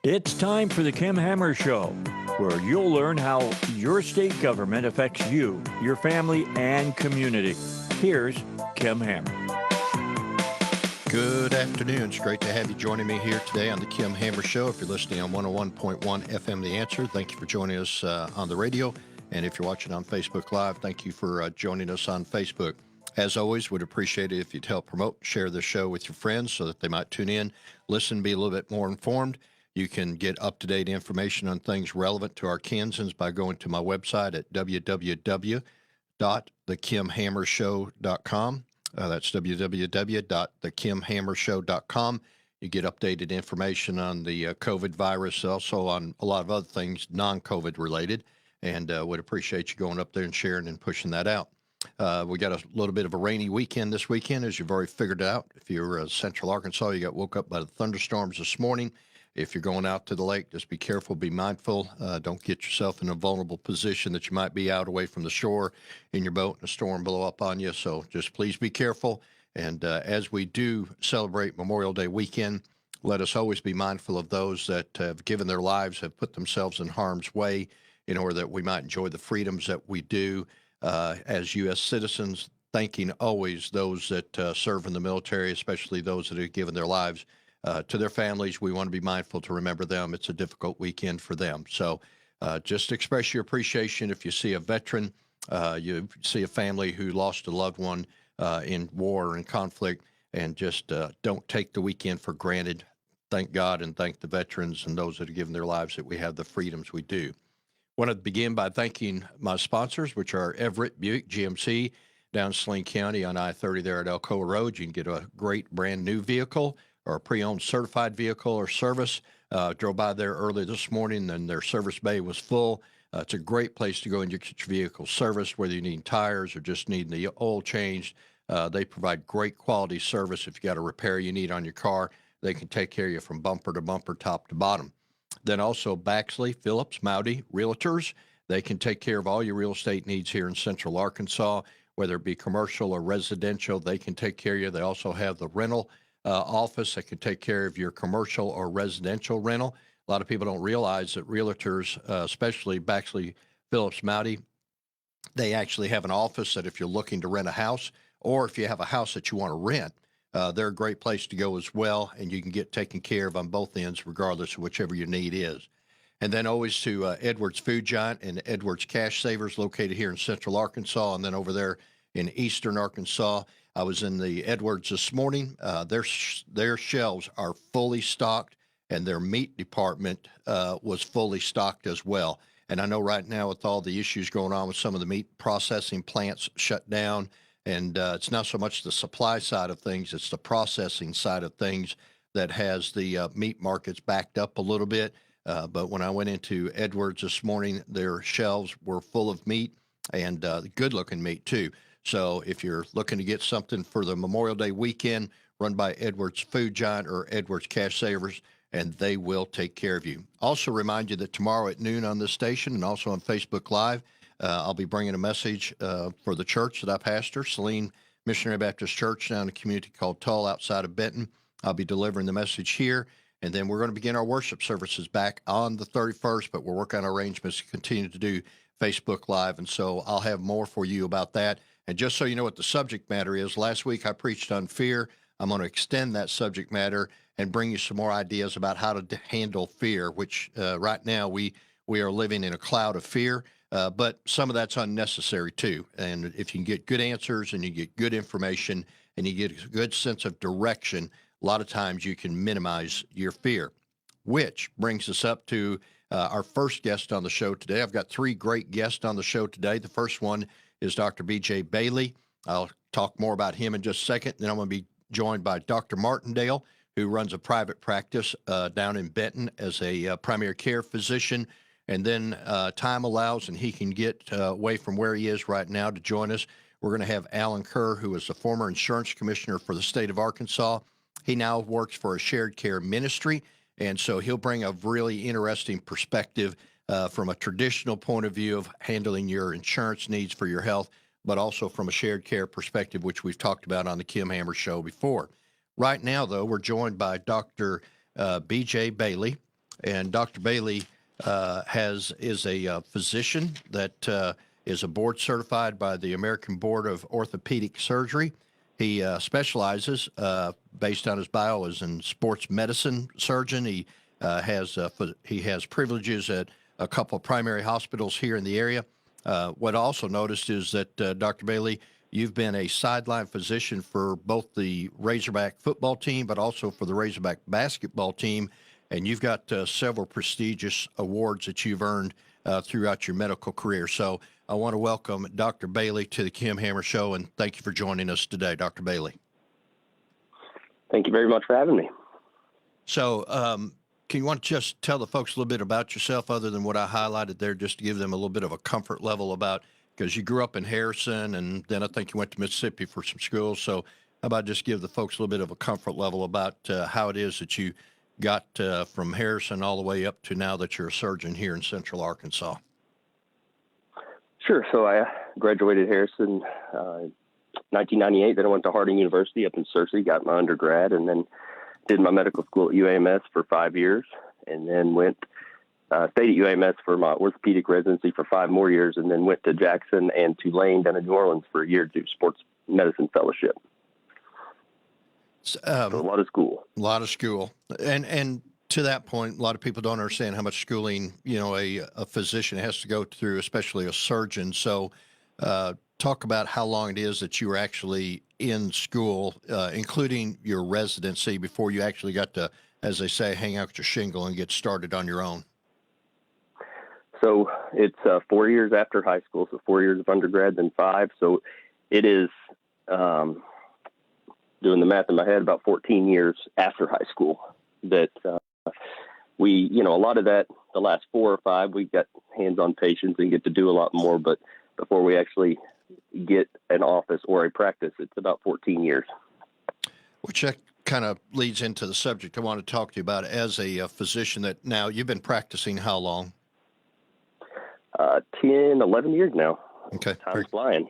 It's time for the Kim Hammer Show, where you'll learn how your state government affects you, your family, and community. Here's Kim Hammer. Good afternoon. It's great to have you joining me here today on the Kim Hammer Show. If you're listening on 101.1 FM The Answer, thank you for joining us on the radio. And if you're watching on Facebook Live, thank you for joining us on Facebook. As always, would appreciate it if you'd help promote, share the show with your friends so that they might tune in, listen, be a little bit more informed. You can get up-to-date information on things relevant to our Kansans by going to my website at www.thekimhammershow.com. That's www.thekimhammershow.com. You get updated information on the COVID virus, also on a lot of other things non-COVID related, and would appreciate you going up there and sharing and pushing that out. We got a little bit of a rainy weekend this weekend, as you've already figured out. If you're Central Arkansas, you got woke up by the thunderstorms this morning. If you're going out to the lake, just be careful, be mindful. Don't get yourself in a vulnerable position that you might be out away from the shore in your boat and a storm blow up on you. So just please be careful. And as we do celebrate Memorial Day weekend, let us always be mindful of those that have given their lives, have put themselves in harm's way in order that we might enjoy the freedoms that we do as U.S. citizens, thanking always those that serve in the military, especially those that have given their lives to their families. We want to be mindful to remember them. It's a difficult weekend for them. So just express your appreciation if you see a veteran, you see a family who lost a loved one in war and conflict, and just don't take the weekend for granted. Thank God and thank the veterans and those that have given their lives that we have the freedoms we do. I want to begin by thanking my sponsors, which are Everett Buick GMC down Saline County on I-30 there at Alcoa Road. You can get a great brand new vehicle or a pre-owned certified vehicle or service. Drove by there early this morning, and their service bay was full. It's a great place to go and get your vehicle serviced, whether you need tires or just need the oil changed. They provide great quality service. If you got a repair you need on your car, they can take care of you from bumper to bumper, top to bottom. Then also Baxley, Phillips, Mowdy, Realtors. They can take care of all your real estate needs here in Central Arkansas, whether it be commercial or residential. They can take care of you. They also have the rental office that can take care of your commercial or residential rental. A lot of people don't realize that realtors, especially Baxley, Phillips, Mowdy, they actually have an office that if you're looking to rent a house, or if you have a house that you want to rent, they're a great place to go as well, and you can get taken care of on both ends, regardless of whichever your need is. And then always to Edwards Food Giant and Edwards Cash Savers, located here in Central Arkansas, and then over there in Eastern Arkansas. I was in the Edwards this morning. Their shelves are fully stocked, and their meat department was fully stocked as well. And I know right now with all the issues going on with some of the meat processing plants shut down, and it's not so much the supply side of things, it's the processing side of things that has the meat markets backed up a little bit. But when I went into Edwards this morning, their shelves were full of meat, and good-looking meat too. So if you're looking to get something for the Memorial Day weekend, run by Edwards Food Giant or Edwards Cash Savers, and they will take care of you. Also remind you that tomorrow at noon on this station and also on Facebook Live, I'll be bringing a message for the church that I pastor, Saline Missionary Baptist Church, down in a community called Tull outside of Benton. I'll be delivering the message here, and then we're going to begin our worship services back on the 31st, but we're working on arrangements to continue to do Facebook Live, and so I'll have more for you about that. And just so you know what the subject matter is, last week I preached on fear. I'm going to extend that subject matter and bring you some more ideas about how to handle fear, which right now we are living in a cloud of fear. But some of that's unnecessary too. And if you can get good answers and you get good information and you get a good sense of direction, a lot of times you can minimize your fear, which brings us up to our first guest on the show today. I've got three great guests on the show today. The first one is Dr. B.J. Bailey. I'll talk more about him in just a second. Then I'm going to be joined by Dr. Martindale, who runs a private practice down in Benton as a primary care physician. And then time allows and he can get away from where he is right now to join us. We're going to have Alan Kerr, who is the former insurance commissioner for the state of Arkansas. He now works for a shared care ministry, and so he'll bring a really interesting perspective from a traditional point of view of handling your insurance needs for your health, but also from a shared care perspective, which we've talked about on the Kim Hammer Show before. Right now, though, we're joined by Dr. B.J. Bailey. And Dr. Bailey is a physician that is a board certified by the American Board of Orthopedic Surgery. He specializes, based on his bio, as in sports medicine surgeon. He has privileges at a couple of primary hospitals here in the area. What I also noticed is that, Dr. Bailey, you've been a sideline physician for both the Razorback football team, but also for the Razorback basketball team, and you've got several prestigious awards that you've earned throughout your medical career. So I want to welcome Dr. Bailey to the Kim Hammer Show, and thank you for joining us today, Dr. Bailey. Thank you very much for having me. So can you want to just tell the folks a little bit about yourself other than what I highlighted there, just to give them a little bit of a comfort level about, because you grew up in Harrison and then I think you went to Mississippi for some schools. So how about just give the folks a little bit of a comfort level about how it is that you got from Harrison all the way up to now that you're a surgeon here in Central Arkansas? Sure. So I graduated Harrison 1998. Then I went to Harding University up in Searcy, got my undergrad, and then did my medical school at UAMS for 5 years, and then stayed at UAMS for my orthopedic residency for 5 more years, and then went to Jackson and Tulane down in New Orleans for a year to do sports medicine fellowship. So a lot of school. A lot of school. And to that point, a lot of people don't understand how much schooling, a physician has to go through, especially a surgeon. So talk about how long it is that you were actually in school, including your residency, before you actually got to, as they say, hang out your shingle and get started on your own. So it's 4 years after high school, so 4 years of undergrad, then 5. So it is, doing the math in my head, about 14 years after high school that we, a lot of that, the last 4 or 5, we got hands-on patients and get to do a lot more. But before we actually get an office or a practice, it's about 14 years. Which kind of leads into the subject I want to talk to you about as a physician. That now you've been practicing how long? 10, 11 years now. Okay. Time's flying.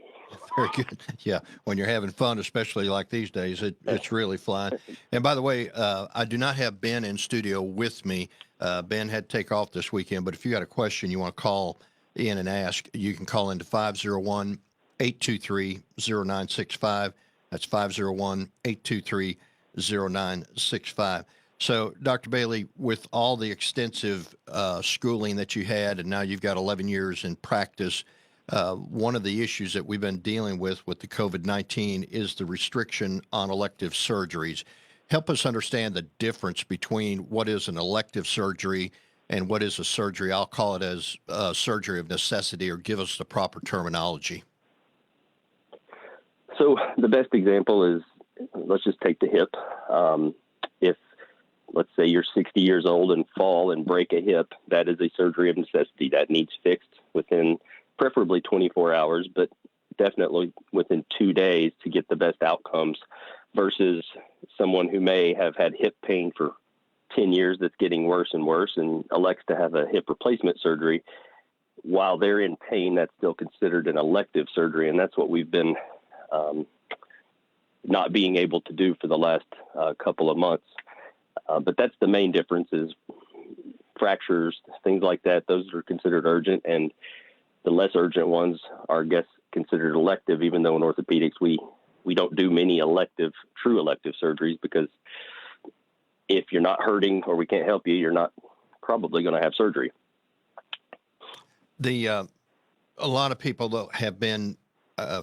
Very good. Yeah. When you're having fun, especially like these days, it's really flying. And by the way, I do not have Ben in studio with me. Ben had to take off this weekend, but if you got a question you want to call in and ask, you can call into 501-823-0965. That's 501-823-0965. So, Dr. Bailey, with all the extensive schooling that you had, and now you've got 11 years in practice, one of the issues that we've been dealing with the COVID-19 is the restriction on elective surgeries. Help us understand the difference between what is an elective surgery and what is a surgery. I'll call it as a surgery of necessity, or give us the proper terminology. So the best example is, let's just take the hip. If, let's say, you're 60 years old and fall and break a hip, that is a surgery of necessity that needs fixed within preferably 24 hours, but definitely within 2 days to get the best outcomes, versus someone who may have had hip pain for 10 years that's getting worse and worse and elects to have a hip replacement surgery. While they're in pain, that's still considered an elective surgery, and that's what we've been not being able to do for the last couple of months. But that's the main difference, is fractures, things like that. Those are considered urgent, and the less urgent ones are, I guess, considered elective, even though in orthopedics we don't do many true elective surgeries, because if you're not hurting or we can't help you, you're not probably going to have surgery. A lot of people, though, have been,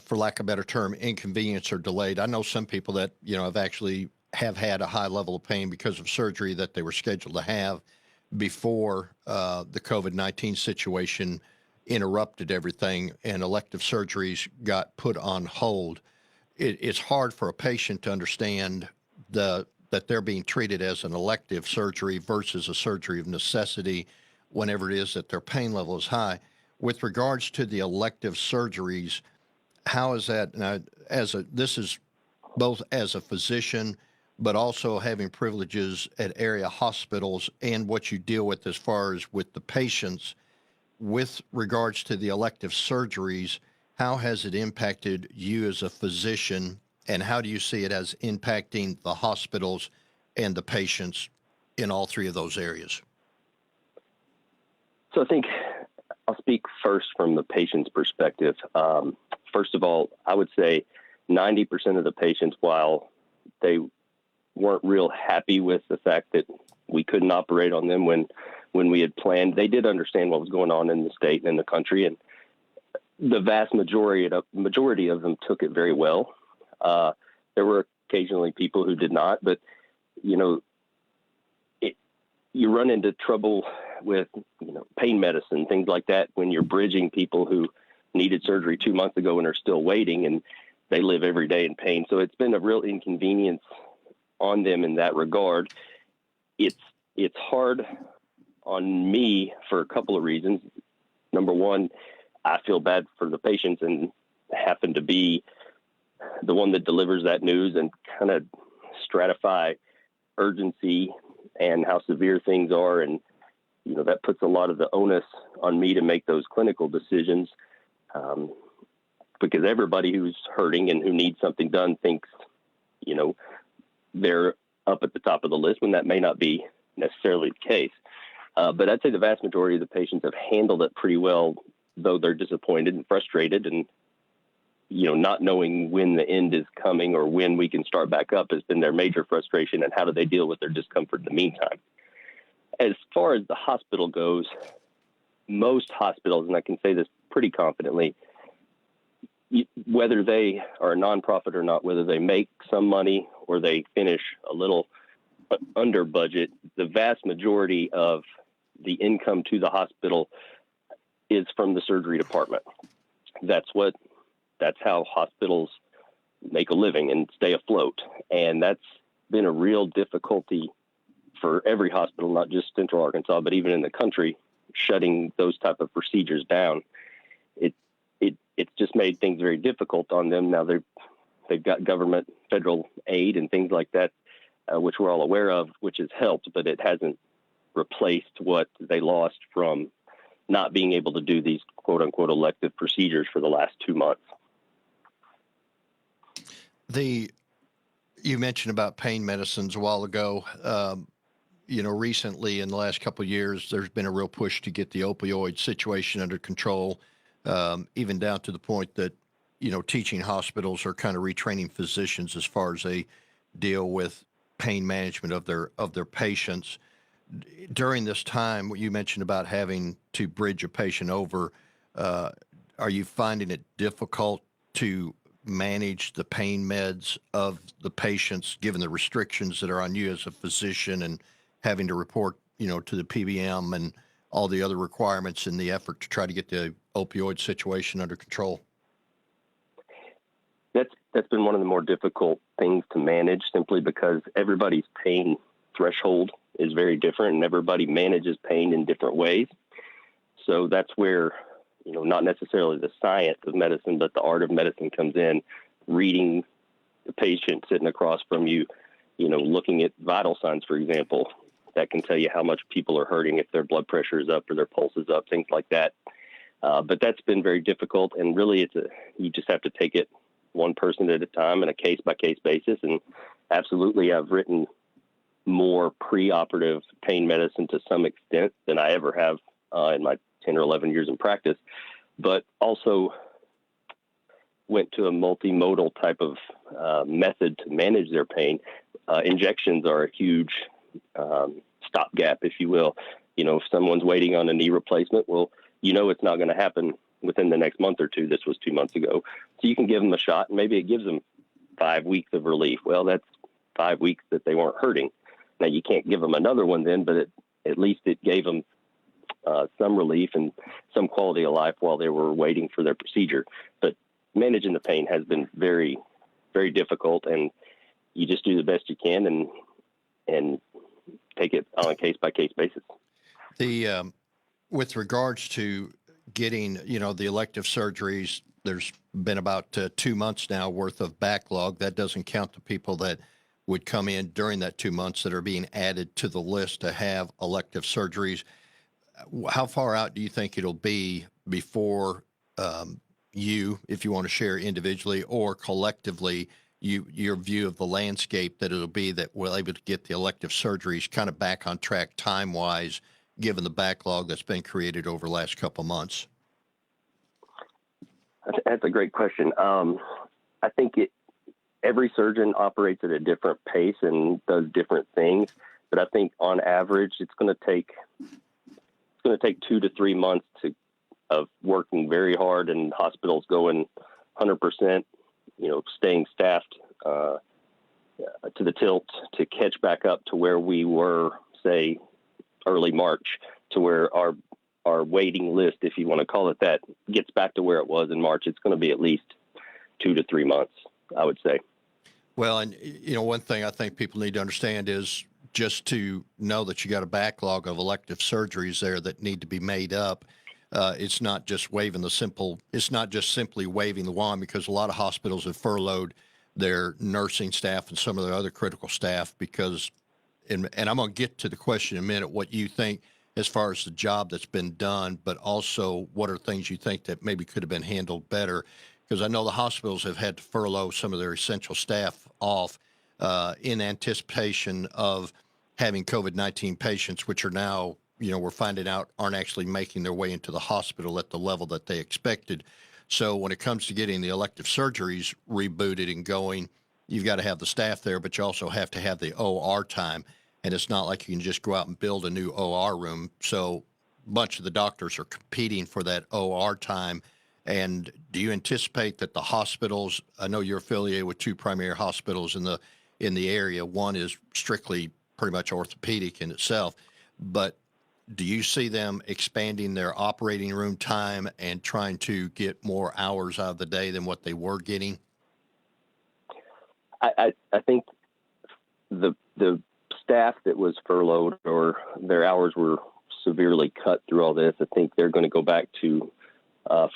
for lack of a better term, inconvenienced or delayed. I know some people that, have had a high level of pain because of surgery that they were scheduled to have before the COVID-19 situation interrupted everything and elective surgeries got put on hold. It's hard for a patient to understand that they're being treated as an elective surgery versus a surgery of necessity whenever it is that their pain level is high. With regards to the elective surgeries, how is that? Now, this is both as a physician, but also having privileges at area hospitals and what you deal with as far as with the patients. With regards to the elective surgeries, how has it impacted you as a physician, and how do you see it as impacting the hospitals and the patients in all 3 of those areas? So I think I'll speak first from the patient's perspective. First of all, I would say 90% of the patients, while they weren't real happy with the fact that we couldn't operate on them when we had planned, they did understand what was going on in the state and in the country. And the vast majority of them took it very well. There were occasionally people who did not, but you run into trouble with pain medicine, things like that, when you're bridging people who needed surgery 2 months ago and are still waiting, and they live every day in pain. So it's been a real inconvenience on them in that regard. It's hard on me for a couple of reasons. Number one, I feel bad for the patients and happen to be the one that delivers that news and kind of stratify urgency and how severe things are. And, that puts a lot of the onus on me to make those clinical decisions, because everybody who's hurting and who needs something done thinks, they're up at the top of the list when that may not be necessarily the case. But I'd say the vast majority of the patients have handled it pretty well, though they're disappointed and frustrated, and not knowing when the end is coming or when we can start back up has been their major frustration. And how do they deal with their discomfort in the meantime? As far as the hospital goes, most hospitals, and I can say this pretty confidently, whether they are a nonprofit or not, whether they make some money or they finish a little under budget, the vast majority of the income to the hospital is from the surgery department. That's how hospitals make a living and stay afloat. And that's been a real difficulty for every hospital, not just Central Arkansas, but even in the country, shutting those type of procedures down. It's just made things very difficult on them. Now they've got government, federal aid and things like that, which we're all aware of, which has helped, but it hasn't replaced what they lost from not being able to do these quote unquote elective procedures for the last 2 months. You mentioned about pain medicines a while ago. Recently in the last couple of years, there's been a real push to get the opioid situation under control, even down to the point that, teaching hospitals are kind of retraining physicians as far as they deal with pain management of their patients. During this time, what you mentioned about having to bridge a patient over, are you finding it difficult to manage the pain meds of the patients, given the restrictions that are on you as a physician and having to report, to the PBM and all the other requirements in the effort to try to get the opioid situation under control? That's been one of the more difficult things to manage, simply because everybody's pain threshold is very different and everybody manages pain in different ways. So that's where, not necessarily the science of medicine, but the art of medicine comes in, reading the patient sitting across from you, looking at vital signs, for example, that can tell you how much people are hurting, if their blood pressure is up or their pulse is up, things like that. But that's been very difficult. And really you just have to take it one person at a time on a case by case basis. And absolutely, I've written more preoperative pain medicine to some extent than I ever have in my 10 or 11 years in practice, but also went to a multimodal type of method to manage their pain. Injections are a huge stopgap, if you will. If someone's waiting on a knee replacement, well, it's not going to happen within the next month or two. This was 2 months ago. So you can give them a shot and maybe it gives them 5 weeks of relief. Well, that's 5 weeks that they weren't hurting. Now you can't give them another one then, but at least it gave them some relief and some quality of life while they were waiting for their procedure. But managing the pain has been very, very difficult, and you just do the best you can and take it on a case by case basis. With regards to getting, the elective surgeries, there's been about 2 months now worth of backlog. That doesn't count the people that would come in during that 2 months that are being added to the list to have elective surgeries. How far out do you think it'll be before you, if you want to share individually or collectively, your view of the landscape that it'll be that we're able to get the elective surgeries kind of back on track time-wise given the backlog that's been created over the last couple of months? That's a great question. I think every surgeon operates at a different pace and does different things, but I think on average it's going to take 2 to 3 months of working very hard and hospitals going 100%, staying staffed to the tilt to catch back up to where we were, say, early March, to where our waiting list, if you want to call it that, gets back to where it was in March. It's going to be at least 2 to 3 months, I would say. Well, and one thing I think people need to understand is just to know that you got a backlog of elective surgeries there that need to be made up. It's not just it's not just simply waving the wand, because a lot of hospitals have furloughed their nursing staff and some of their other critical staff because, and I'm going to get to the question in a minute, what you think as far as the job that's been done, but also what are things you think that maybe could have been handled better? Because I know the hospitals have had to furlough some of their essential staff off in anticipation of having COVID-19 patients, which are now, we're finding out aren't actually making their way into the hospital at the level that they expected. So when it comes to getting the elective surgeries rebooted and going, you've got to have the staff there, but you also have to have the OR time. And it's not like you can just go out and build a new OR room. So a bunch of the doctors are competing for that OR time. And do you anticipate that the hospitals, I know you're affiliated with 2 primary hospitals in the area. One is strictly pretty much orthopedic in itself, but do you see them expanding their operating room time and trying to get more hours out of the day than what they were getting? I think the staff that was furloughed or their hours were severely cut through all this, I think they're going to go back to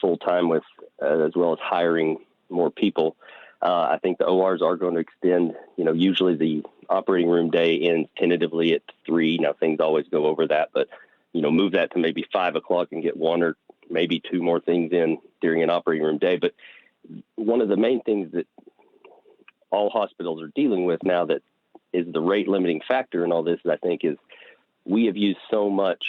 full time with as well as hiring more people. I think the ORs are going to extend. Usually the operating room day ends tentatively at 3. Now things always go over that, but move that to maybe 5 o'clock and get 1 or maybe 2 more things in during an operating room day. But one of the main things that all hospitals are dealing with now that is the rate limiting factor in all this, I think, is we have used so much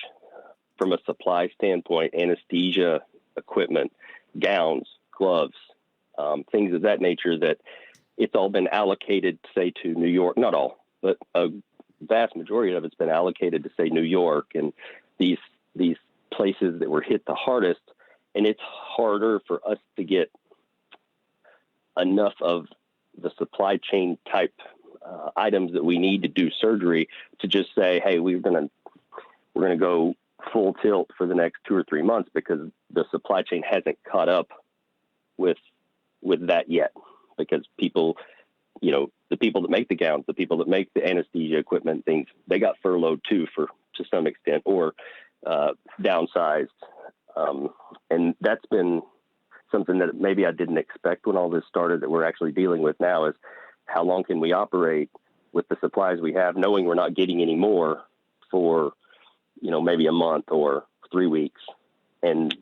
from a supply standpoint, anesthesia equipment, gowns, gloves, things of that nature, that it's all been allocated, say, to New York. Not all, but a vast majority of it's been allocated to, say, New York and these places that were hit the hardest. And it's harder for us to get enough of the supply chain type items that we need to do surgery to just say, hey, we're going to go full tilt for the next 2 or 3 months, because the supply chain hasn't caught up with that yet, because people, the people that make the gowns, the people that make the anesthesia equipment, things, they got furloughed too, to some extent, or downsized. And that's been something that maybe I didn't expect when all this started, that we're actually dealing with now, is how long can we operate with the supplies we have, knowing we're not getting any more for, maybe a month or 3 weeks, and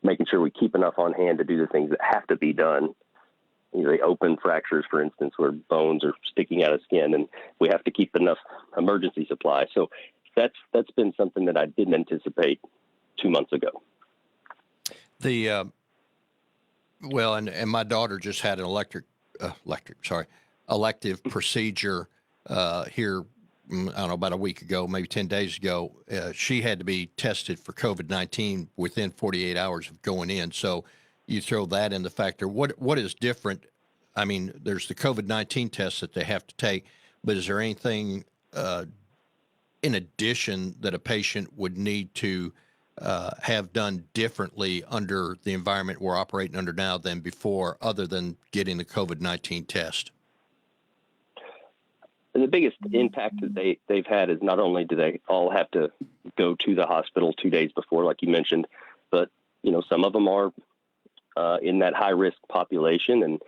making sure we keep enough on hand to do the things that have to be done. The open fractures, for instance, where bones are sticking out of skin, and we have to keep enough emergency supply. So that's been something that I didn't anticipate 2 months ago. Well, and my daughter just had an elective procedure here, I don't know, about a week ago, maybe 10 days ago. She had to be tested for COVID-19 within 48 hours of going in. So you throw that in the factor. What is different? I mean, there's the COVID-19 test that they have to take, but is there anything in addition that a patient would need to have done differently under the environment we're operating under now than before, other than getting the COVID-19 test? And the biggest impact that they've had is not only do they all have to go to the hospital 2 days before, like you mentioned, but, some of them are in that high risk population, and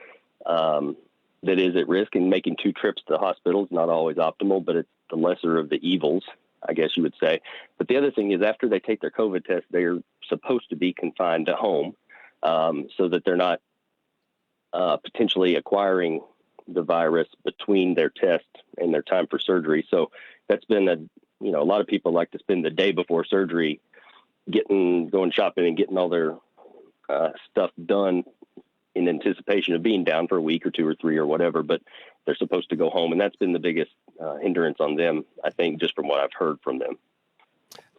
that is at risk, and making 2 trips to the hospital is not always optimal, but it's the lesser of the evils, I guess you would say. But the other thing is, after they take their COVID test, they're supposed to be confined to home, so that they're not potentially acquiring the virus between their test and their time for surgery. So that's been a lot of people like to spend the day before surgery going shopping and getting all their stuff done in anticipation of being down for a week or 2 or 3 or whatever, but they're supposed to go home. And that's been the biggest hindrance on them, I think, just from what I've heard from them.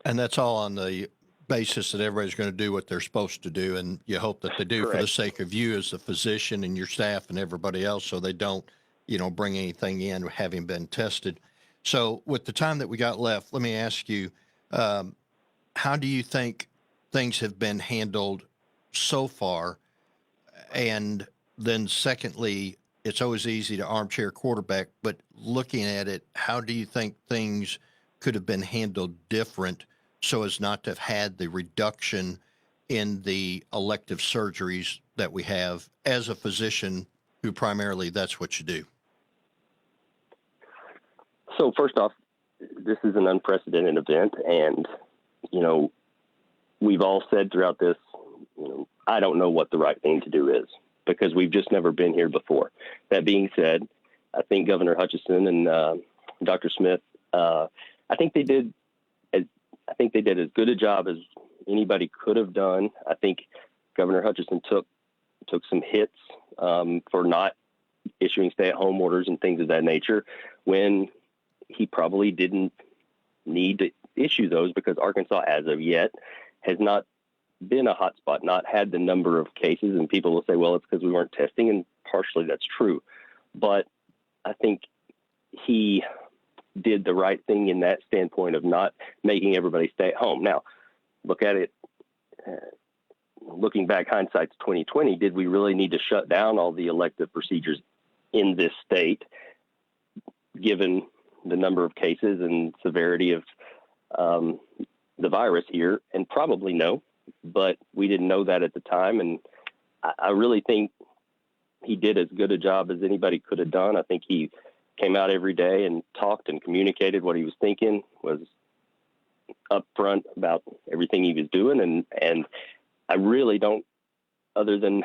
And that's all on the basis that everybody's going to do what they're supposed to do. And you hope that they do. Correct. For the sake of you as a physician and your staff and everybody else, so they don't, bring anything in having been tested. So with the time that we got left, let me ask you, how do you think things have been handled so far? And then secondly, it's always easy to armchair quarterback, but looking at it, how do you think things could have been handled different so as not to have had the reduction in the elective surgeries that we have as a physician who primarily that's what you do? So first off, this is an unprecedented event. And, we've all said throughout this, I don't know what the right thing to do is because we've just never been here before. That being said, I think Governor Hutchinson and Dr. Smith, I think they did as good a job as anybody could have done. I think Governor Hutchinson took some hits for not issuing stay-at-home orders and things of that nature when he probably didn't need to issue those because Arkansas, as of yet, has not been a hot spot, not had the number of cases. And people will say, well, it's because we weren't testing. And partially that's true. But I think he did the right thing in that standpoint of not making everybody stay at home. Now, look at it. Looking back, hindsight's 2020. Did we really need to shut down all the elective procedures in this state, given the number of cases and severity of the virus here? And probably no, but we didn't know that at the time. And I really think he did as good a job as anybody could have done. I think he came out every day and talked and communicated what he was thinking, was upfront about everything he was doing. And I really don't, other than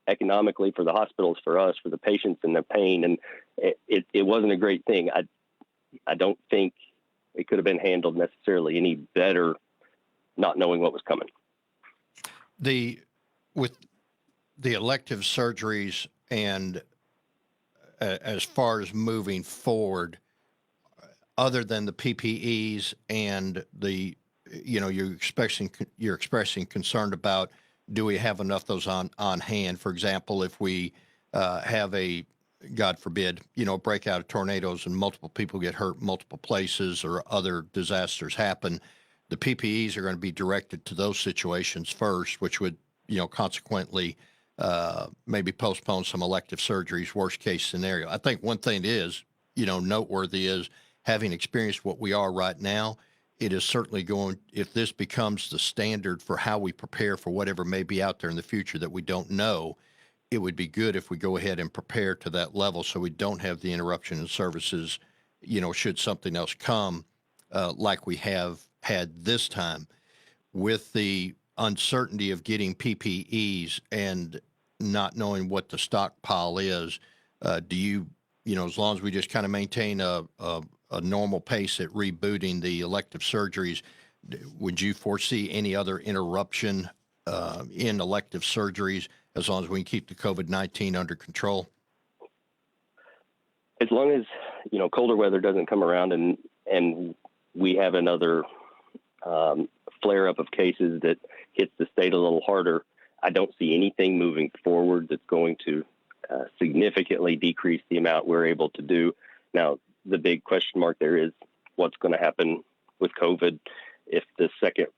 economically for the hospitals, for us, for the patients and their pain. And it wasn't a great thing. I don't think it could have been handled necessarily any better, not knowing what was coming. With the elective surgeries and as far as moving forward, other than the PPEs and you're expressing concern about, do we have enough of those on hand? For example, if we have a, God forbid, breakout of tornadoes and multiple people get hurt multiple places or other disasters happen, the PPEs are going to be directed to those situations first, which would, consequently maybe postpone some elective surgeries, worst case scenario. I think one thing is, noteworthy is having experienced what we are right now, it is certainly if this becomes the standard for how we prepare for whatever may be out there in the future that we don't know, it would be good if we go ahead and prepare to that level so we don't have the interruption in services, should something else come like we have had this time. With the uncertainty of getting PPEs and not knowing what the stockpile is, do you, as long as we just kind of maintain a normal pace at rebooting the elective surgeries, would you foresee any other interruption in elective surgeries as long as we can keep the COVID-19 under control? As long as, colder weather doesn't come around and we have another flare up of cases that hits the state a little harder, I don't see anything moving forward that's going to significantly decrease the amount we're able to do. Now, the big question mark there is what's going to happen with COVID if the second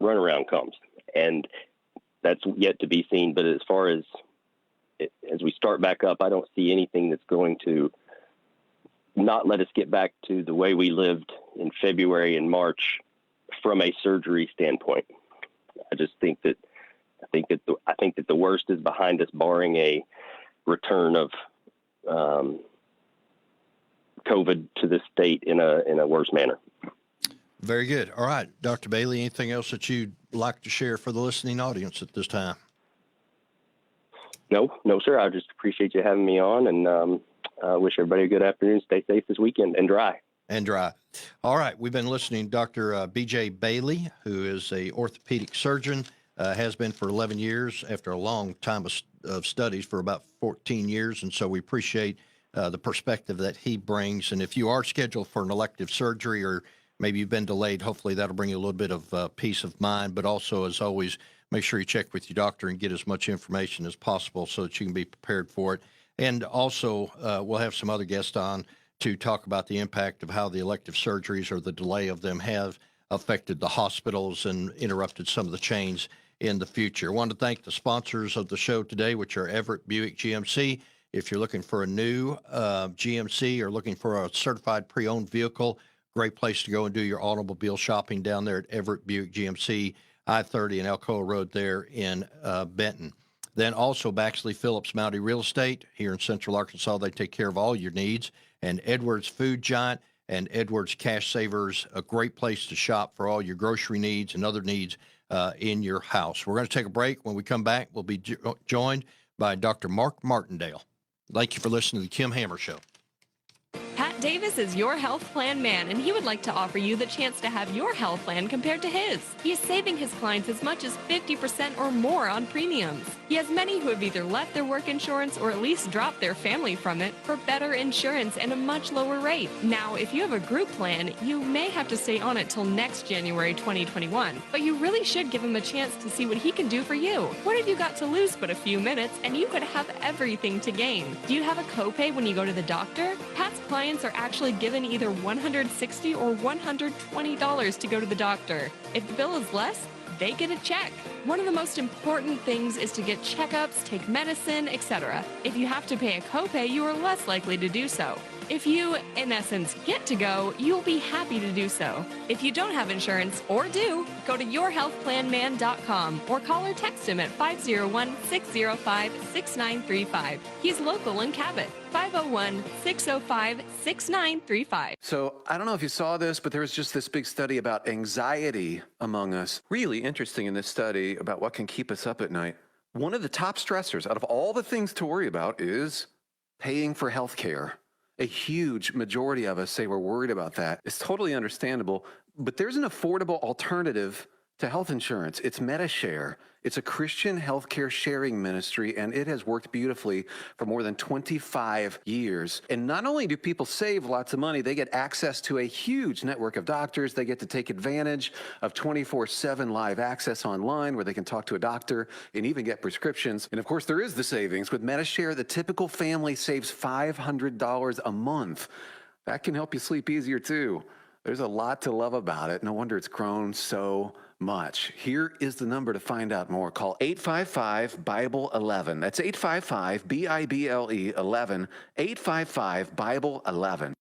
runaround comes. And that's yet to be seen. But as far as we start back up, I don't see anything that's going to not let us get back to the way we lived in February and March from a surgery standpoint. I just think that the worst is behind us, barring a return of COVID to the state in a worse manner. Very good. All right, Dr. Bailey, anything else that you'd like to share for the listening audience at this time? No, sir. I just appreciate you having me on, and wish everybody a good afternoon. Stay safe this weekend and dry. All right, we've been listening to Dr. B.J. Bailey, who is a orthopedic surgeon, has been for 11 years after a long time of studies for about 14 years, and so we appreciate the perspective that he brings. And if you are scheduled for an elective surgery or maybe you've been delayed, hopefully that'll bring you a little bit of peace of mind. But also, as always, make sure you check with your doctor and get as much information as possible so that you can be prepared for it. And also, we'll have some other guests on to talk about the impact of how the elective surgeries or the delay of them have affected the hospitals and interrupted some of the chains in the future. I want to thank the sponsors of the show today, which are Everett Buick GMC. If you're looking for a new GMC or looking for a certified pre-owned vehicle, great place to go and do your automobile shopping down there at Everett Buick GMC, I-30 and Alcoa Road there in Benton. Then also Baxley Phillips Mounty Real Estate here in Central Arkansas. They take care of all your needs. And Edwards Food Giant and Edwards Cash Savers, a great place to shop for all your grocery needs and other needs in your house. We're going to take a break. When we come back, we'll be joined by Dr. Mark Martindale. Thank you for listening to the Kim Hammer Show. Pat Davis is your health plan man, and he would like to offer you the chance to have your health plan compared to his. He is saving his clients as much as 50% or more on premiums. He has many who have either left their work insurance or at least dropped their family from it for better insurance and a much lower rate. Now, if you have a group plan, you may have to stay on it till next January 2021, but you really should give him a chance to see what he can do for you. What have you got to lose but a few minutes, and you could have everything to gain? Do you have a copay when you go to the doctor? Pat's clients are actually given either $160 or $120 to go to the doctor. If the bill is less, they get a check. One of the most important things is to get checkups, take medicine, etc. If you have to pay a copay, you are less likely to do so. If you, in essence, get to go, you'll be happy to do so. If you don't have insurance, or do, go to yourhealthplanman.com or call or text him at 501-605-6935. He's local in Cabot, 501-605-6935. So I don't know if you saw this, but there was just this big study about anxiety among us. Really interesting in this study about what can keep us up at night. One of the top stressors out of all the things to worry about is paying for health care. A huge majority of us say we're worried about that. It's totally understandable, but there's an affordable alternative to health insurance. It's MediShare. It's a Christian healthcare sharing ministry, and it has worked beautifully for more than 25 years. And not only do people save lots of money, they get access to a huge network of doctors. They get to take advantage of 24/7 live access online where they can talk to a doctor and even get prescriptions. And of course, there is the savings. With MediShare, the typical family saves $500 a month. That can help you sleep easier too. There's a lot to love about it. No wonder it's grown so much. Here is the number to find out more. Call 855-BIBLE-11. That's 855-BIBLE 11. 855-BIBLE-11.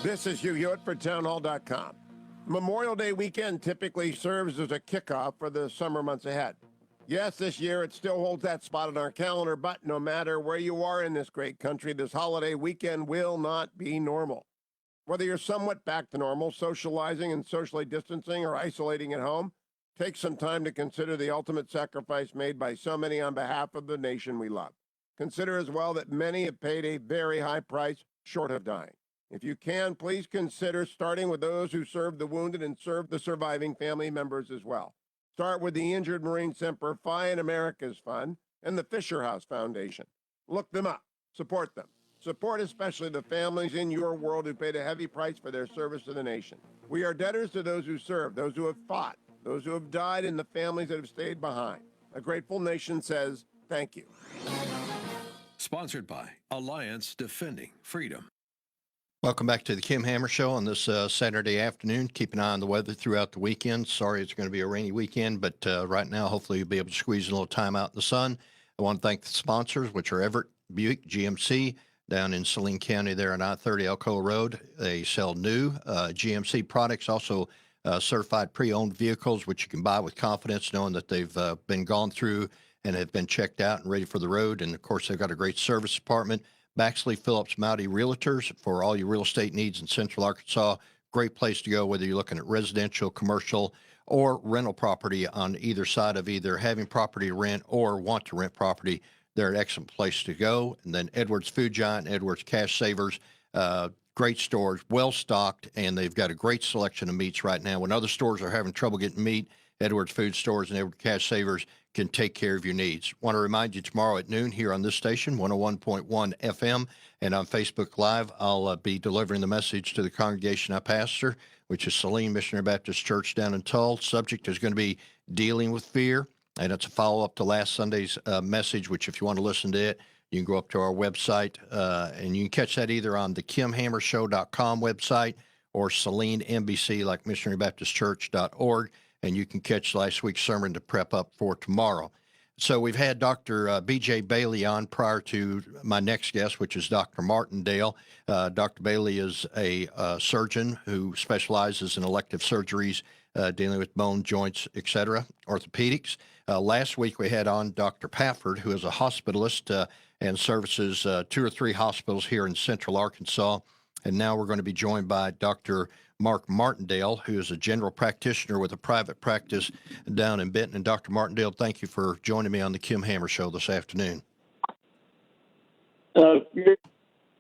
This is Hugh Hewitt for townhall.com. Memorial Day weekend typically serves as a kickoff for the summer months ahead. Yes, this year it still holds that spot on our calendar, but no matter where you are in this great country, this holiday weekend will not be normal. Whether you're somewhat back to normal, socializing and socially distancing, or isolating at home, take some time to consider the ultimate sacrifice made by so many on behalf of the nation we love. Consider as well that many have paid a very high price short of dying. If you can, please consider starting with those who served the wounded and served the surviving family members as well. Start with the Injured Marine Semper Fi and America's Fund and the Fisher House Foundation. Look them up. Support them. Support especially the families in your world who paid a heavy price for their service to the nation. We are debtors to those who served, those who have fought, those who have died, and the families that have stayed behind. A grateful nation says thank you. Sponsored by Alliance Defending Freedom. Welcome back to the Kim Hammer Show on this Saturday afternoon. Keep an eye on the weather throughout the weekend. Sorry it's going to be a rainy weekend, but right now hopefully you'll be able to squeeze a little time out in the sun. I want to thank the sponsors, which are Everett Buick GMC, down in Saline County there on I-30 Alcoa Road. They sell new GMC products, also certified pre-owned vehicles, which you can buy with confidence, knowing that they've been gone through and have been checked out and ready for the road. And, of course, they've got a great service department. Baxley Phillips Mounty Realtors for all your real estate needs in Central Arkansas. Great place to go, whether you're looking at residential, commercial, or rental property on either side of either having property to rent or want to rent property. They're an excellent place to go. And then Edwards Food Giant, Edwards Cash Savers, great stores, well stocked, and they've got a great selection of meats right now. When other stores are having trouble getting meat, Edwards Food Stores and Edwards Cash Savers can take care of your needs. Want to remind you tomorrow at noon here on this station, 101.1 FM, and on Facebook Live, I'll be delivering the message to the congregation I pastor, which is Saline Missionary Baptist Church down in Tull. Subject is going to be dealing with fear, and it's a follow-up to last Sunday's message, which if you want to listen to it, you can go up to our website, and you can catch that either on the KimHammerShow.com website or Saline NBC, like MissionaryBaptistChurch.org, and you can catch last week's sermon to prep up for tomorrow. So we've had Dr. B.J. Bailey on prior to my next guest, which is Dr. Martindale. Dr. Bailey is a surgeon who specializes in elective surgeries dealing with bone, joints, etc., orthopedics. Last week we had on Dr. Pafford, who is a hospitalist and services 2 or 3 hospitals here in central Arkansas. And now we're going to be joined by Dr. Mark Martindale, who is a general practitioner with a private practice down in Benton. And Dr. Martindale, thank you for joining me on the Kim Hammer Show this afternoon. You're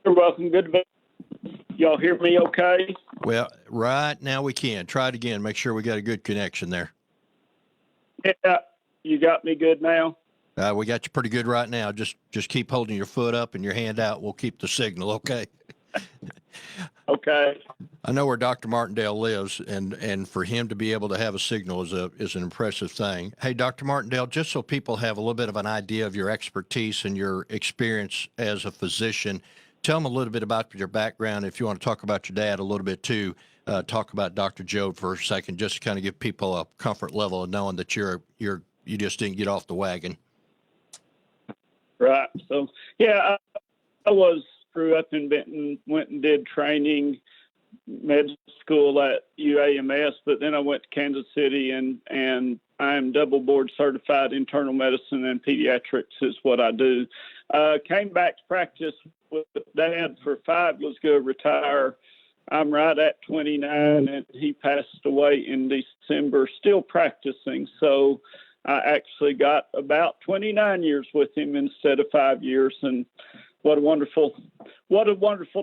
welcome. Good to be. Y'all hear me okay? Well, right now we can. Try it again. Make sure we got a good connection there. Yeah, you got me good now? We got you pretty good right now. Just keep holding your foot up and your hand out. We'll keep the signal, okay? Okay. I know where Dr. Martindale lives, and for him to be able to have a signal is an impressive thing. Hey, Dr. Martindale, just so people have a little bit of an idea of your expertise and your experience as a physician, tell them a little bit about your background. If you want to talk about your dad a little bit too, talk about Dr. Joe for a second, just to kind of give people a comfort level of knowing that you just didn't get off the wagon. Right. So, yeah, I grew up in Benton, went and did training, med school at UAMS, but then I went to Kansas City and I'm double board certified internal medicine and pediatrics is what I do. Came back to practice with Dad for 5 years ago, retire. I'm right at 29 and he passed away in December, still practicing. So I actually got about 29 years with him instead of 5 years. And what a wonderful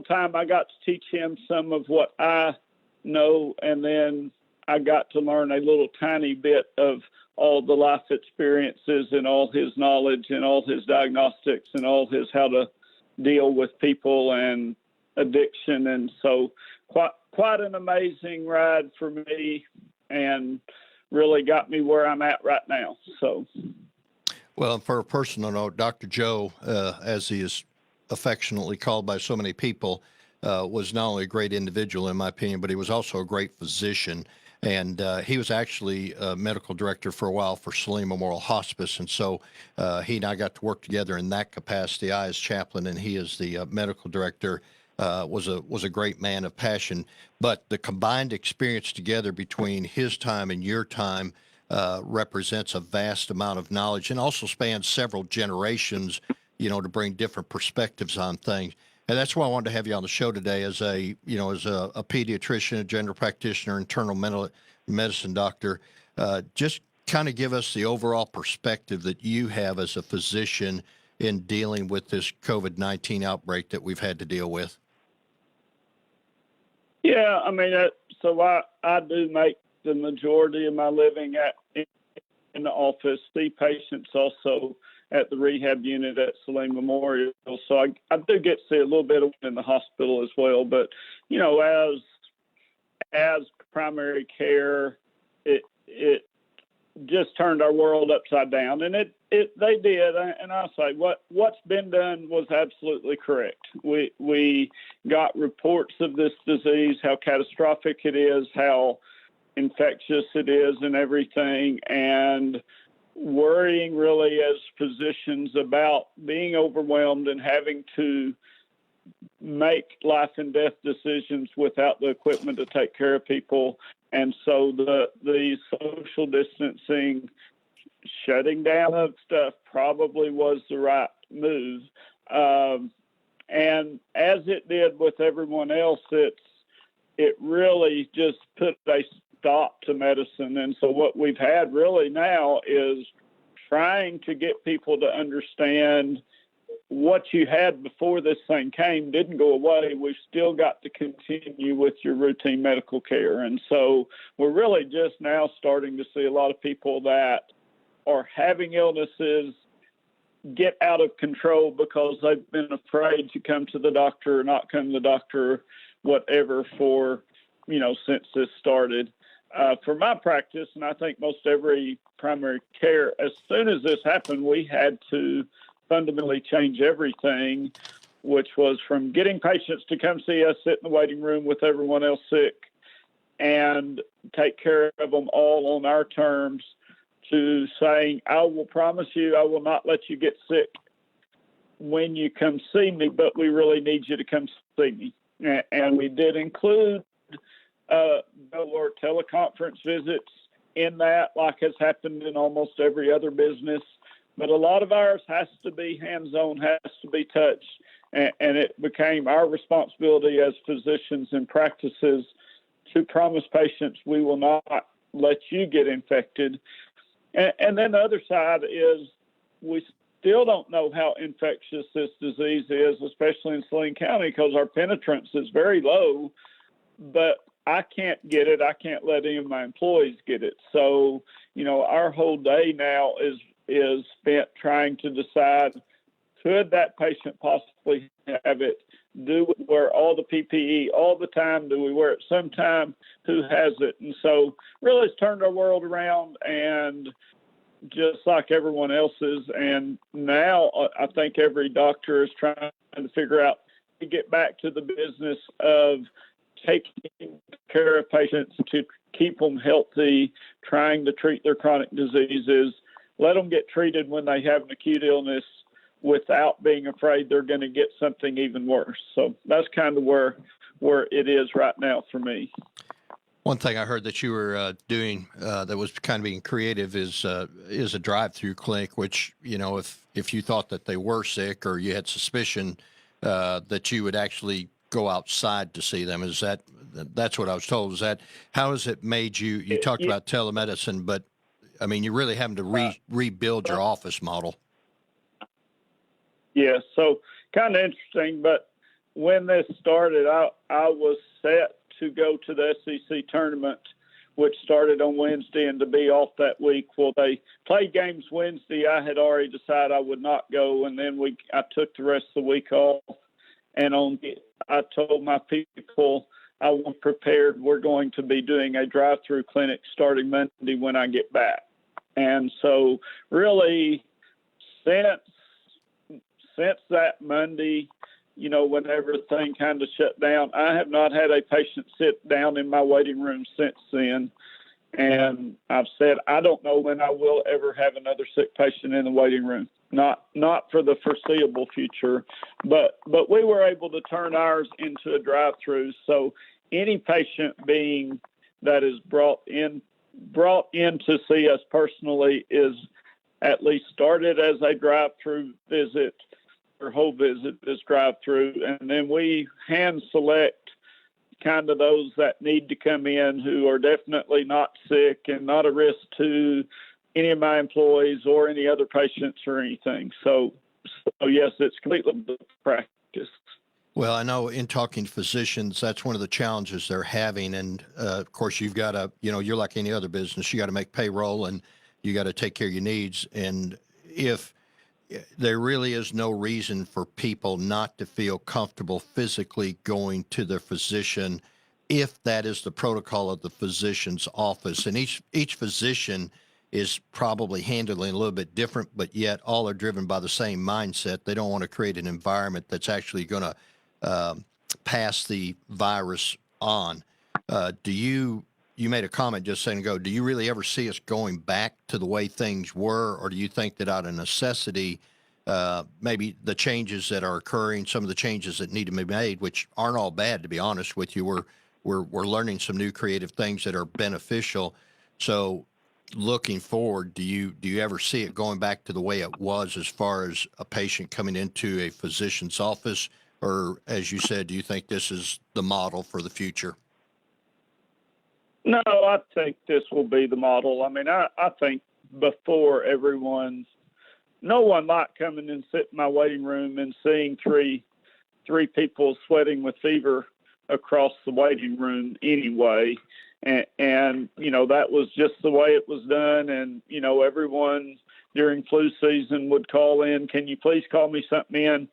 time. I got to teach him some of what I know. And then I got to learn a little tiny bit of all the life experiences and all his knowledge and all his diagnostics and all his how to deal with people and addiction. And so quite an amazing ride for me and really got me where I'm at right now. So, well, for a personal note, Dr. Joe, as he is affectionately called by so many people, was not only a great individual, in my opinion, but he was also a great physician. And he was actually a medical director for a while for Saline Memorial Hospice. And so he and I got to work together in that capacity. I as chaplain and he as the medical director. Was a great man of passion, but the combined experience together between his time and your time represents a vast amount of knowledge and also spans several generations, to bring different perspectives on things. And that's why I wanted to have you on the show today as a pediatrician, a general practitioner, internal medicine doctor. Just kind of give us the overall perspective that you have as a physician in dealing with this COVID-19 outbreak that we've had to deal with. Yeah, I mean, so I do make the majority of my living in the office, see patients also at the rehab unit at Saline Memorial. So I do get to see a little bit of it in the hospital as well. But, as primary care, it just turned our world upside down. And they did. And I say what's been done was absolutely correct. We got reports of this disease, how catastrophic it is, how infectious it is and everything. And worrying really as physicians about being overwhelmed and having to make life and death decisions without the equipment to take care of people. And so the social distancing, shutting down of stuff probably was the right move. And as it did with everyone else, it really just put a stop to medicine. And so what we've had really now is trying to get people to understand what you had before this thing came didn't go away. We've still got to continue with your routine medical care. And so we're really just now starting to see a lot of people that are having illnesses get out of control because they've been afraid to come to the doctor or not come to the doctor, whatever, for, since this started. For my practice, and I think most every primary care, as soon as this happened, we had to fundamentally change everything, which was from getting patients to come see us, sit in the waiting room with everyone else sick, and take care of them all on our terms, to saying, I will promise you I will not let you get sick when you come see me, but we really need you to come see me. And we did include or teleconference visits in that, like has happened in almost every other business. But a lot of ours has to be hands-on, has to be touched. And it became our responsibility as physicians and practices to promise patients we will not let you get infected. And then the other side is we still don't know how infectious this disease is, especially in Saline County, because our penetrance is very low. But I can't get it. I can't let any of my employees get it. So, our whole day now is spent trying to decide, could that patient possibly have it? Do we wear all the PPE all the time? Do we wear it sometime? Who has it? And so really it's turned our world around, and just like everyone else's. And now I think every doctor is trying to figure out to get back to the business of taking care of patients to keep them healthy, trying to treat their chronic diseases, let them get treated when they have an acute illness without being afraid they're going to get something even worse. So that's kind of where it is right now for me. One thing I heard that you were doing that was kind of being creative is a drive-through clinic, which, if you thought that they were sick or you had suspicion that you would actually go outside to see them. That's what I was told. How has it made you talked about telemedicine, but I mean, you're really having to rebuild your office model. Yeah, so kind of interesting, but when this started, I was set to go to the SEC tournament, which started on Wednesday, and to be off that week. Well, they played games Wednesday. I had already decided I would not go, and then I took the rest of the week off. And I told my people I was prepared. We're going to be doing a drive-through clinic starting Monday when I get back. And so really since that Monday, when everything kind of shut down, I have not had a patient sit down in my waiting room since then. And I've said, I don't know when I will ever have another sick patient in the waiting room. Not for the foreseeable future, but we were able to turn ours into a drive-through. So any patient being that is brought in to see us personally is at least started as a drive-through visit, or whole visit is drive-through, and then we hand select kind of those that need to come in who are definitely not sick and not a risk to any of my employees or any other patients or anything. So yes, it's completely practice. Well, I know in talking to physicians, that's one of the challenges they're having. And of course, you've got to, you're like any other business, you got to make payroll and you got to take care of your needs. And if there really is no reason for people not to feel comfortable physically going to their physician, if that is the protocol of the physician's office. And each physician is probably handling a little bit different, but yet all are driven by the same mindset. They don't want to create an environment that's actually going to pass the virus on. You made a comment just saying ago, do you really ever see us going back to the way things were, or do you think that out of necessity, maybe the changes that are occurring, some of the changes that need to be made, which aren't all bad, to be honest with you, we're learning some new creative things that are beneficial. So looking forward, do you ever see it going back to the way it was as far as a patient coming into a physician's office? Or, as you said, do you think this is the model for the future? No, I think this will be the model. I mean, I think before everyone's no one liked coming and sitting in my waiting room and seeing three people sweating with fever across the waiting room anyway. And, that was just the way it was done. And, everyone during flu season would call in, can you please call me something in?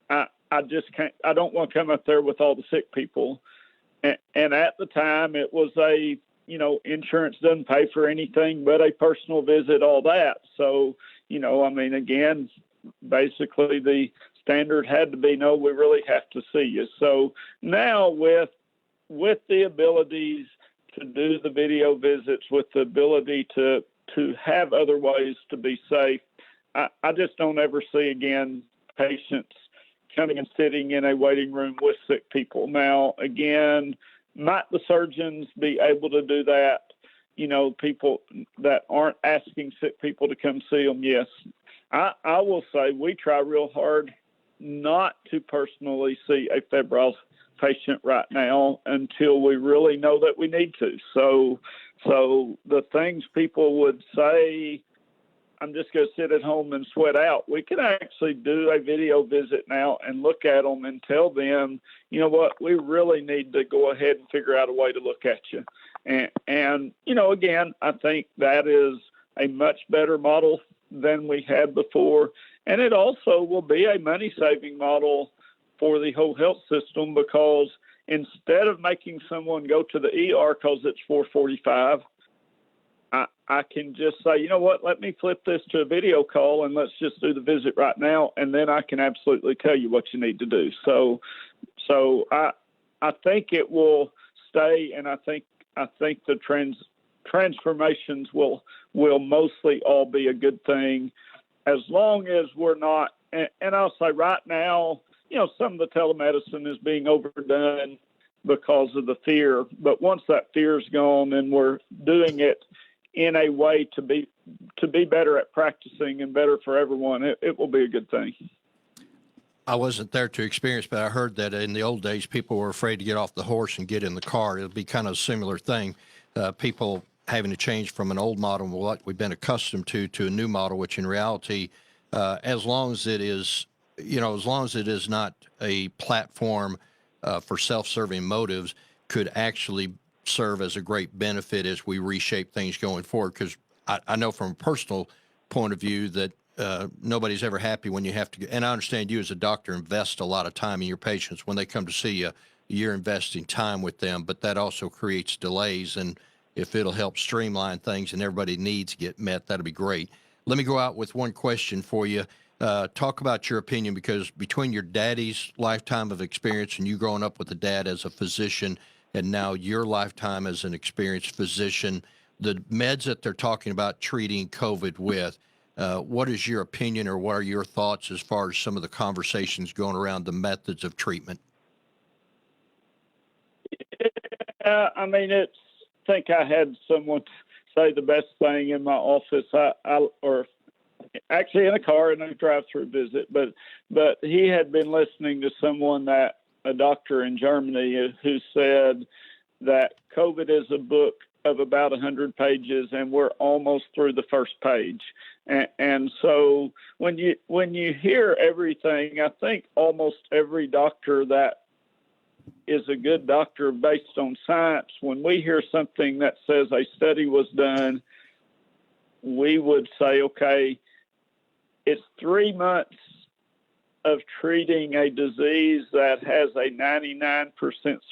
I just can't, I don't want to come up there with all the sick people. And at the time it was insurance doesn't pay for anything but a personal visit, all that. So, again, basically the standard had to be, no, we really have to see you. So now with the abilities to do the video visits, with the ability to have other ways to be safe, I just don't ever see again patients coming and sitting in a waiting room with sick people. Now, again, might the surgeons be able to do that? People that aren't asking sick people to come see them, yes. I will say we try real hard not to personally see a febrile patient right now until we really know that we need to. So the things people would say, I'm just going to sit at home and sweat out, we can actually do a video visit now and look at them and tell them, you know what, we really need to go ahead and figure out a way to look at you. And again, I think that is a much better model than we had before. And it also will be a money-saving model for the whole health system, because instead of making someone go to the ER because it's $445, I can just say, you know what, let me flip this to a video call and let's just do the visit right now, and then I can absolutely tell you what you need to do. So I think it will stay, and I think the transformations will mostly all be a good thing, as long as we're not. And I'll say right now, some of the telemedicine is being overdone because of the fear. But once that fear is gone and we're doing it in a way to be better at practicing and better for everyone, it will be a good thing. I wasn't there to experience, but I heard that in the old days, people were afraid to get off the horse and get in the car. It'll be kind of a similar thing. People having to change from an old model, what we've been accustomed to a new model, which in reality, as long as it is not a platform for self-serving motives, could actually serve as a great benefit as we reshape things going forward. Because I know from a personal point of view that nobody's ever happy when you have to, and I understand you as a doctor invest a lot of time in your patients. When they come to see you, you're investing time with them, but that also creates delays. And if it'll help streamline things and everybody's needs get met, that'll be great. Let me go out with one question for you. Talk about your opinion, because between your daddy's lifetime of experience and you growing up with a dad as a physician, and now your lifetime as an experienced physician, the meds that they're talking about treating COVID with, what is your opinion, or what are your thoughts as far as some of the conversations going around the methods of treatment? I think I had someone say the best thing in my office, or actually in a car in a drive-through visit, but he had been listening to a doctor in Germany who said that COVID is a book of about 100 pages and we're almost through the first page. And so when you hear everything, I think almost every doctor that is a good doctor based on science, when we hear something that says a study was done, we would say, okay, it's 3 months of treating a disease that has a 99%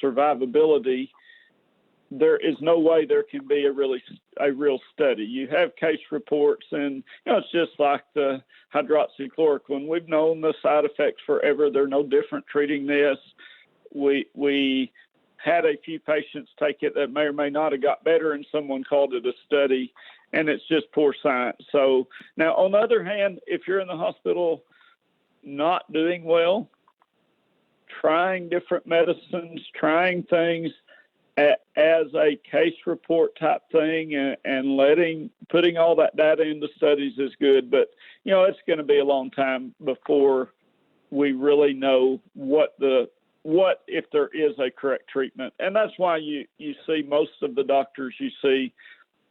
survivability. There is no way there can be a real study. You have case reports, and it's just like the hydroxychloroquine. We've known the side effects forever. They're no different treating this. We had a few patients take it that may or may not have got better, and someone called it a study, and it's just poor science. So now, on the other hand, if you're in the hospital not doing well, trying different medicines, trying things as a case report type thing, and putting all that data into studies is good. But, it's going to be a long time before we really know what if there is a correct treatment. And that's why you see most of the doctors you see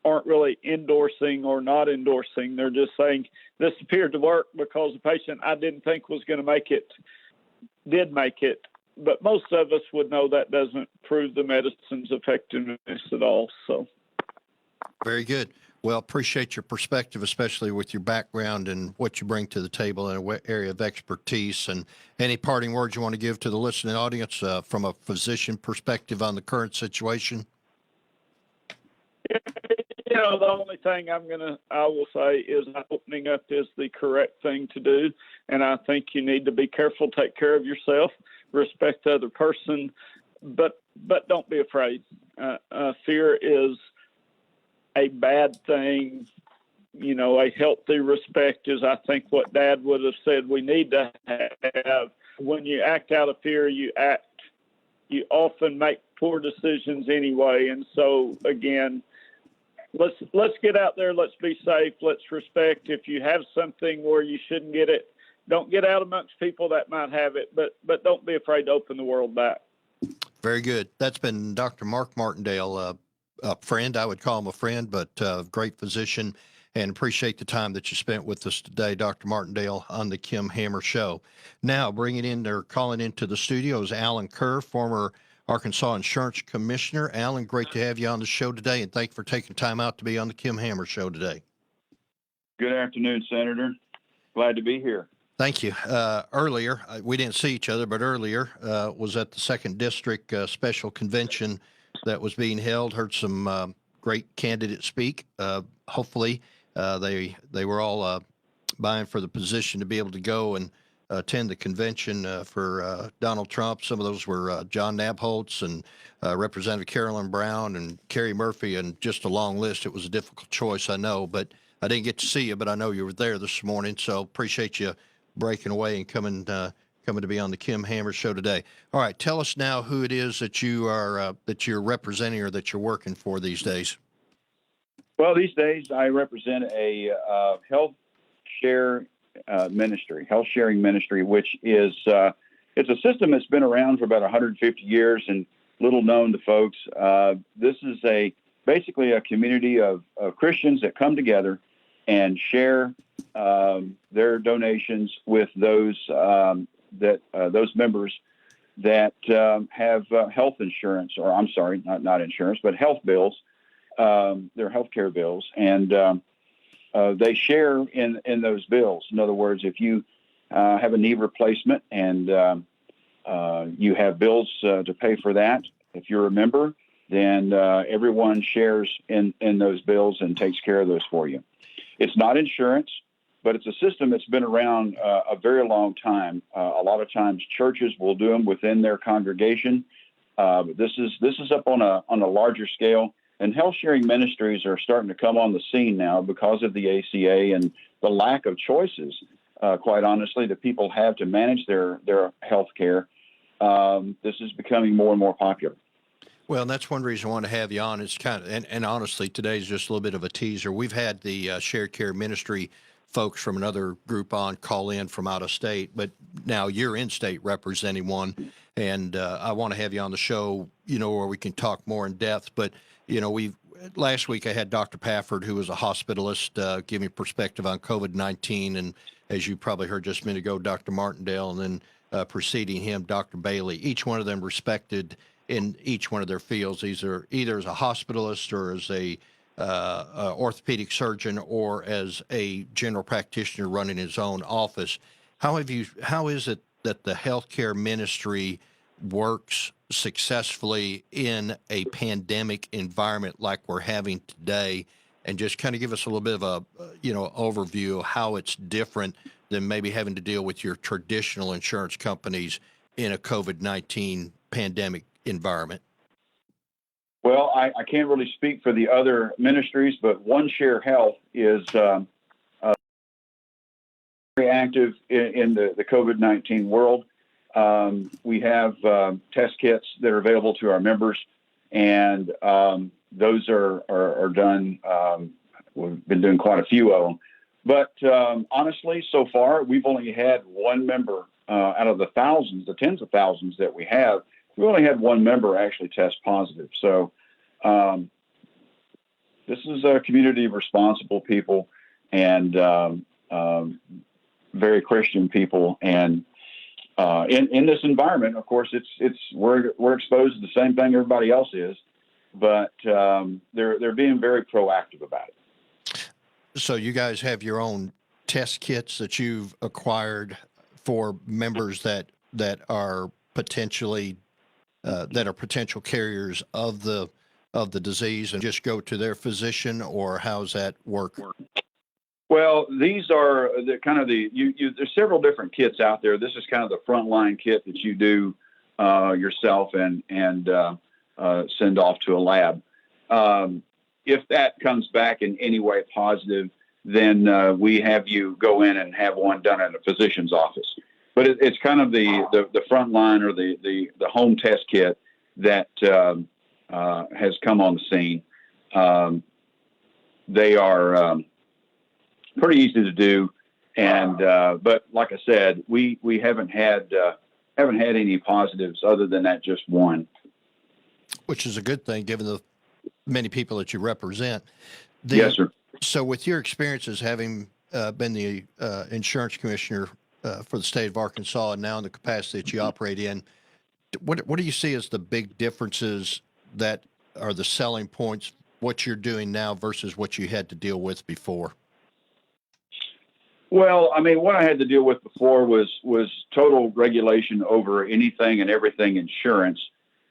aren't really endorsing or not endorsing. They're just saying this appeared to work because the patient I didn't think was going to make it did make it. But most of us would know that doesn't prove the medicine's effectiveness at all. So, very good. Well, appreciate your perspective, especially with your background and what you bring to the table in an area of expertise. And any parting words you want to give to the listening audience from a physician perspective on the current situation? You know, the only thing I will say is opening up is the correct thing to do. And I think you need to be careful, take care of yourself, respect the other person, but don't be afraid. Fear is a bad thing. You know, a healthy respect is, I think, what Dad would have said we need to have. When you act out of fear, you often make poor decisions anyway. And so, again, let's get out there. Let's be safe. Let's respect. If you have something where you shouldn't get it, don't get out amongst people that might have it, but don't be afraid to open the world back. Very good. That's been Dr. Mark Martindale, a friend. I would call him a friend, but great physician, and appreciate the time that you spent with us today, Dr. Martindale, on the Kim Hammer Show. Now, calling into the studio is Alan Kerr, former Arkansas Insurance Commissioner. Alan, great to have you on the show today, and thank you for taking time out to be on the Kim Hammer Show today. Good afternoon, Senator. Glad to be here. Thank you. Earlier, we didn't see each other, but earlier was at the 2nd District Special Convention that was being held. Heard some great candidates speak. Hopefully, they were all vying for the position to be able to go and attend the convention for Donald Trump. Some of those were John Nabholz and Representative Carolyn Brown and Kerry Murphy, and just a long list. It was a difficult choice, I know, but I didn't get to see you, but I know you were there this morning, so appreciate you breaking away and coming to be on the Kim Hammer Show today. All right, tell us now who it is that you're representing or that you're working for these days. Well, these days I represent a health sharing ministry, which is it's a system that's been around for about 150 years and little known to folks. This is basically a community of Christians that come together and share their donations with those members that have health insurance, or I'm sorry, not insurance, but health bills, their health care bills, and they share in those bills. In other words, if you have a knee replacement and you have bills to pay for that, if you're a member, then everyone shares in those bills and takes care of those for you. It's not insurance, but it's a system that's been around a very long time. A lot of times churches will do them within their congregation. But this is up on a larger scale, and health sharing ministries are starting to come on the scene now because of the ACA and the lack of choices, quite honestly, that people have to manage their health care. This is becoming more and more popular. Well, and that's one reason I want to have you on. It's kind of, and honestly, today's just a little bit of a teaser. We've had the shared care ministry folks from another group on call in from out of state, but now you're in state representing one, and I want to have you on the show, where we can talk more in depth. But last week I had Dr. Pafford, who was a hospitalist, give me perspective on COVID-19, and as you probably heard just a minute ago, Dr. Martindale, and then preceding him, Dr. Bailey. Each one of them respected in each one of their fields, either as a hospitalist or as a orthopedic surgeon or as a general practitioner running his own office. How is it that the healthcare ministry works successfully in a pandemic environment like we're having today? And just kind of give us a little bit of a overview of how it's different than maybe having to deal with your traditional insurance companies in a COVID-19 pandemic environment. Well, I can't really speak for the other ministries, but One Share Health is very active in the COVID-19 world. We have test kits that are available to our members, and those are done. We've been doing quite a few of them. But honestly, so far, we've only had one member out of the tens of thousands that we have. We only had one member actually test positive. So This is a community of responsible people and very Christian people. And in this environment, of course, we're exposed to the same thing everybody else is, but they're being very proactive about it. So you guys have your own test kits that you've acquired for members that are potentially potential carriers of the disease, and just go to their physician, or how's that work? Well, these are there's several different kits out there. This is kind of the frontline kit that you do yourself and send off to a lab. If that comes back in any way positive, then we have you go in and have one done at a physician's office. But it's kind of the front line, or the home test kit that has come on the scene. They are pretty easy to do, and but like I said, we haven't had any positives other than that just one, which is a good thing given the many people that you represent. Yes, sir. So, with your experiences having been the insurance commissioner for the state of Arkansas, and now in the capacity that you operate in, what do you see as the big differences that are the selling points, what you're doing now versus what you had to deal with before? Well, I mean, what I had to deal with before was total regulation over anything and everything insurance.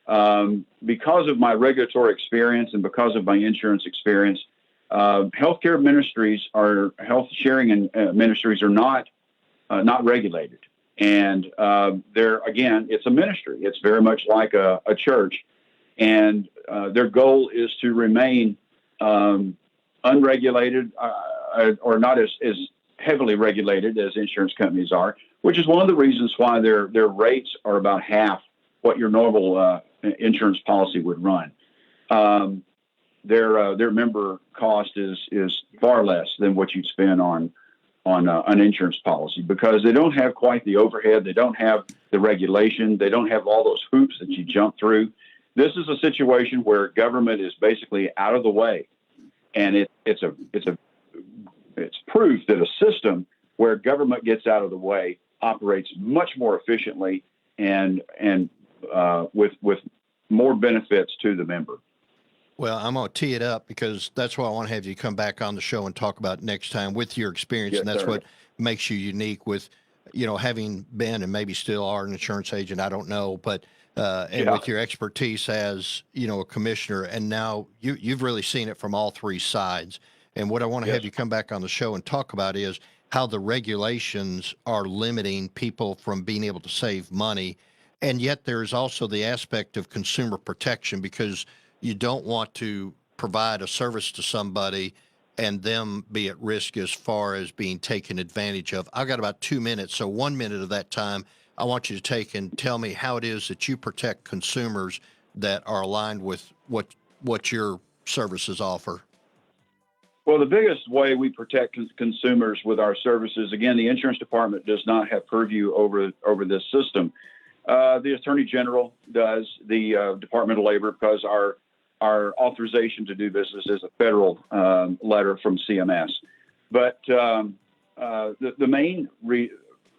Because of my regulatory experience and because of my insurance experience, healthcare ministries health sharing ministries are not regulated. And again, it's a ministry. It's very much like a church. And their goal is to remain unregulated or not as heavily regulated as insurance companies are, which is one of the reasons why their rates are about half what your normal insurance policy would run. Their member cost is far less than what you'd spend on an insurance policy, because they don't have quite the overhead. They don't have the regulation. They don't have all those hoops that you jump through. This is a situation where government is basically out of the way, and it's proof that a system where government gets out of the way operates much more efficiently and with more benefits to the member. Well, I'm going to tee it up, because that's why I want to have you come back on the show and talk about next time with your experience. Yes, and that's what makes you unique with, having been and maybe still are an insurance agent. I don't know, but with your expertise as, a commissioner, and now you've really seen it from all three sides. And what I want to have you come back on the show and talk about is how the regulations are limiting people from being able to save money. And yet there's also the aspect of consumer protection, because you don't want to provide a service to somebody and them be at risk as far as being taken advantage of. I've got about 2 minutes, so 1 minute of that time I want you to take and tell me how it is that you protect consumers that are aligned with what your services offer. Well, the biggest way we protect consumers with our services, again, the insurance department does not have purview over this system. The Attorney General does, the Department of Labor, because our authorization to do business is a federal letter from CMS. But the main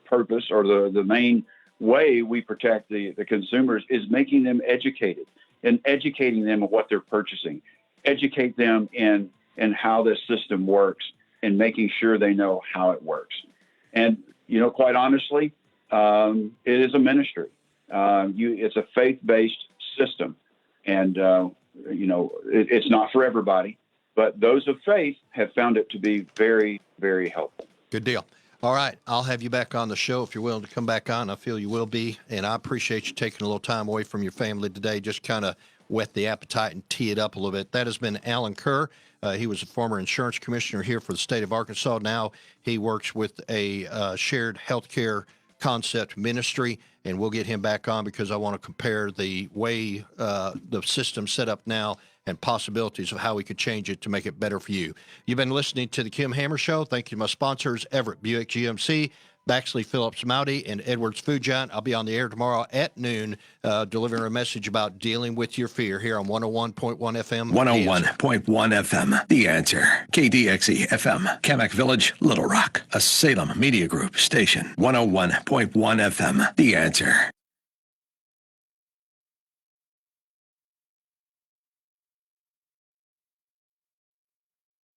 purpose, or the main way we protect the consumers, is making them educated and educating them on what they're purchasing, educate them in how this system works, and making sure they know how it works. And, quite honestly, it is a ministry. It's a faith-based system. And, it's not for everybody, but those of faith have found it to be very, very helpful. Good deal. All right. I'll have you back on the show if you're willing to come back on. I feel you will be. And I appreciate you taking a little time away from your family today, just kind of whet the appetite and tee it up a little bit. That has been Alan Kerr. He was a former insurance commissioner here for the state of Arkansas. Now he works with a shared healthcare concept ministry, and we'll get him back on, because I want to compare the way the system's set up now and possibilities of how we could change it to make it better for you. You've been listening to The Kim Hammer Show. Thank you to my sponsors, Everett Buick GMC, Baxley, Phillips, Moudy, and Edwards Food Giant. I'll be on the air tomorrow at noon, delivering a message about dealing with your fear here on 101.1 FM. 101.1 FM. The Answer. KDXE FM. Kamak Village, Little Rock. A Salem Media Group station. 101.1 FM. The Answer.